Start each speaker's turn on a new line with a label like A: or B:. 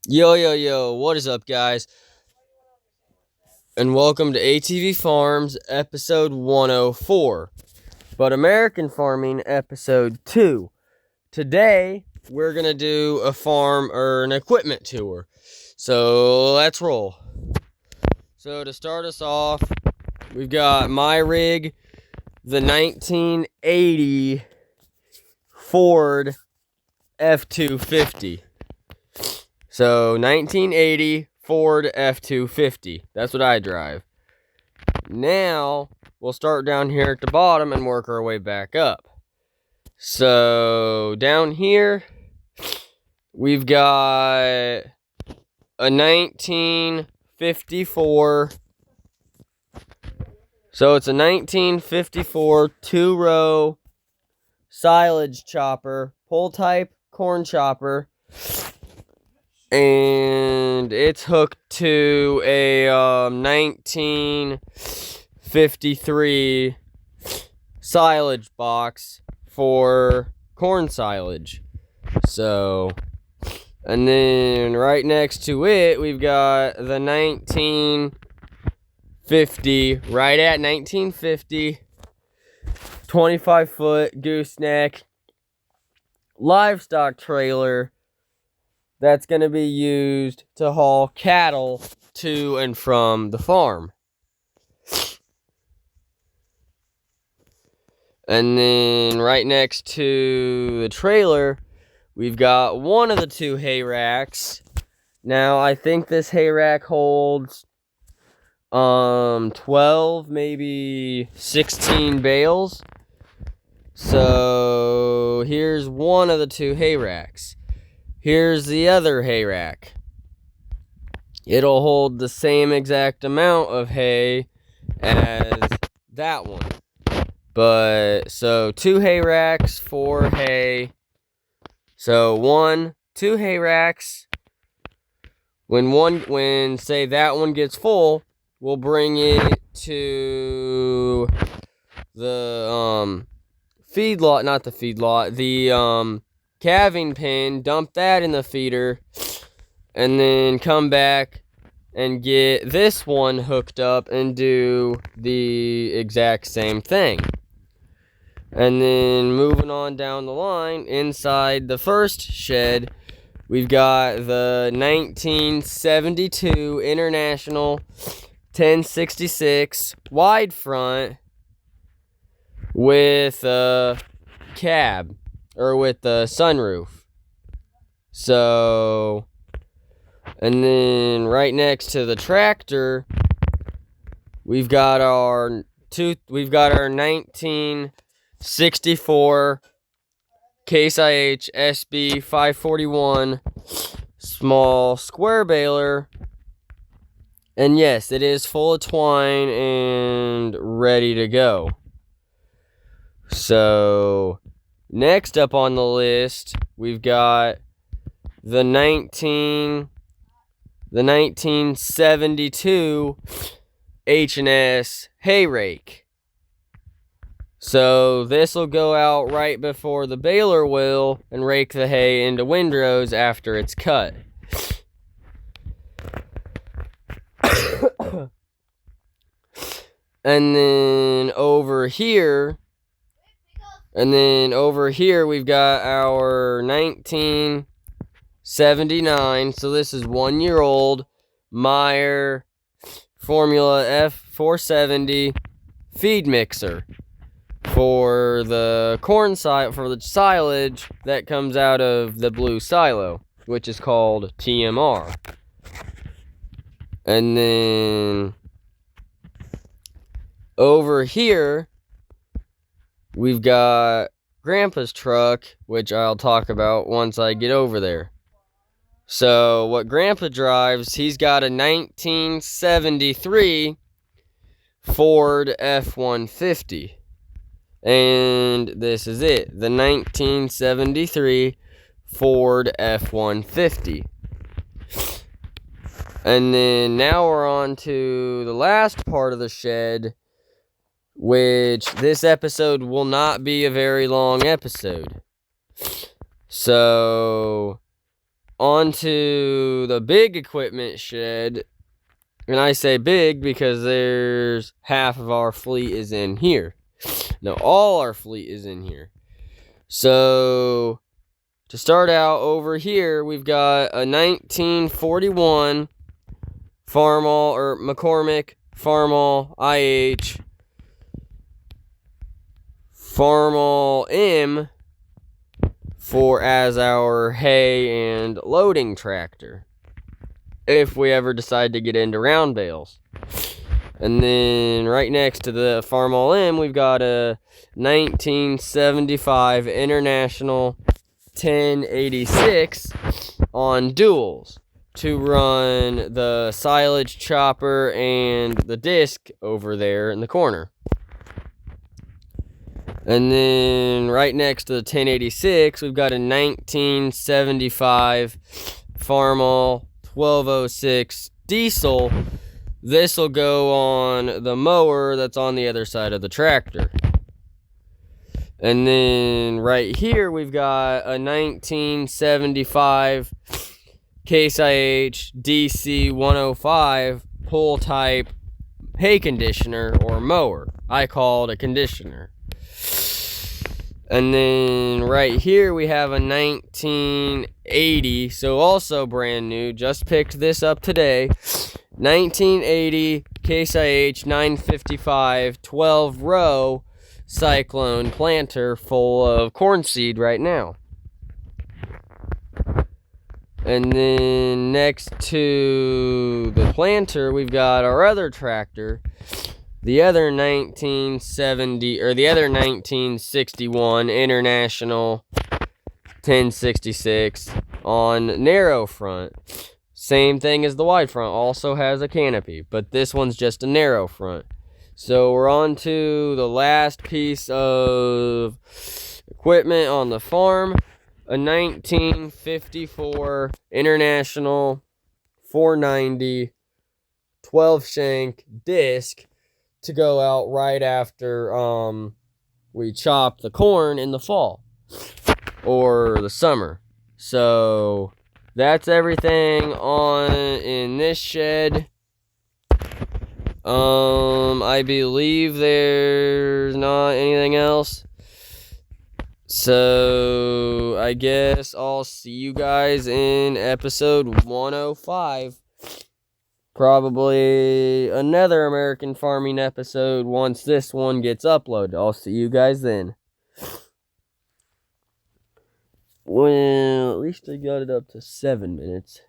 A: Yo, what is up, guys? And welcome to ATV Farms, episode 104, but American Farming, episode 2. Today, we're going to do a farm or an equipment tour. So, let's roll. So, to start us off, we've got my rig, the 1980 Ford F-250. So, 1980 Ford F-250. That's what I drive. Now, we'll start down here at the bottom and work our way back up. So, down here, we've got a 1954. So, it's a 1954 two-row silage chopper, pull-type corn chopper. And it's hooked to a 1953 silage box for corn silage. So, and then right next to it, we've got the 1950, right at 1950, 25-foot gooseneck livestock trailer that's going to be used to haul cattle to and from the farm. And then right next to the trailer, we've got one of the two hay racks. Now, I think this hay rack holds 12, maybe 16 bales. So, here's one of the two hay racks. Here's the other hay rack. It'll hold the same exact amount of hay as that one. But, so 2 hay racks, 4 hay. So 2 hay racks. When say that one gets full, we'll bring it to the feedlot, not the feedlot, the calving pen, dump that in the feeder, and then come back and get this one hooked up and do the exact same thing. And then moving on down the line, inside the first shed, we've got the 1972 International 1066 wide front with a cab. Or with the sunroof. So, and then right next to the tractor, we've got our 1964 Case IH SB 541 small square baler. And yes, it is full of twine and ready to go. So, next up on the list, we've got the 1972 H&S hay rake. So this will go out right before the baler will and rake the hay into windrows after it's cut. And then over here, we've got our 1979, so this is 1 year old, Meyer Formula F470 feed mixer for the for the silage that comes out of the blue silo, which is called TMR. And then over here, we've got Grandpa's truck, which I'll talk about once I get over there. So, what Grandpa drives, he's got a 1973 Ford F-150. And this is it, the 1973 Ford F-150. And then now we're on to the last part of the shed, which this episode will not be a very long episode. So, onto the big equipment shed. And I say big because there's half of our fleet is in here. No, all our fleet is in here. So to start out over here, we've got a 1941 Farmall or McCormick Farmall IH Farmall M for as our hay and loading tractor, if we ever decide to get into round bales. And then right next to the Farmall M, we've got a 1975 International 1086 on duals to run the silage chopper and the disc over there in the corner. And then right next to the 1086, we've got a 1975 Farmall 1206 diesel. This will go on the mower that's on the other side of the tractor. And then right here, we've got a 1975 Case IH DC 105 pull type hay conditioner or mower. I call it a conditioner. And then right here we have a 1980, so also brand new, just picked this up today. 1980 Case IH 955 12 row Cyclone planter full of corn seed right now. And then next to the planter, we've got our other tractor, the other 1961 International 1066 on narrow front. Same thing as the wide front, also has a canopy, but this one's just a narrow front. So we're on to the last piece of equipment on the farm, a 1954 International 490 12 shank disc to go out right after we chop the corn in the fall or the summer. So that's everything in this shed. I believe there's not anything else. So I guess I'll see you guys in episode 105. Probably another American farming episode once this one gets uploaded. I'll see you guys then. Well, at least I got it up to 7 minutes.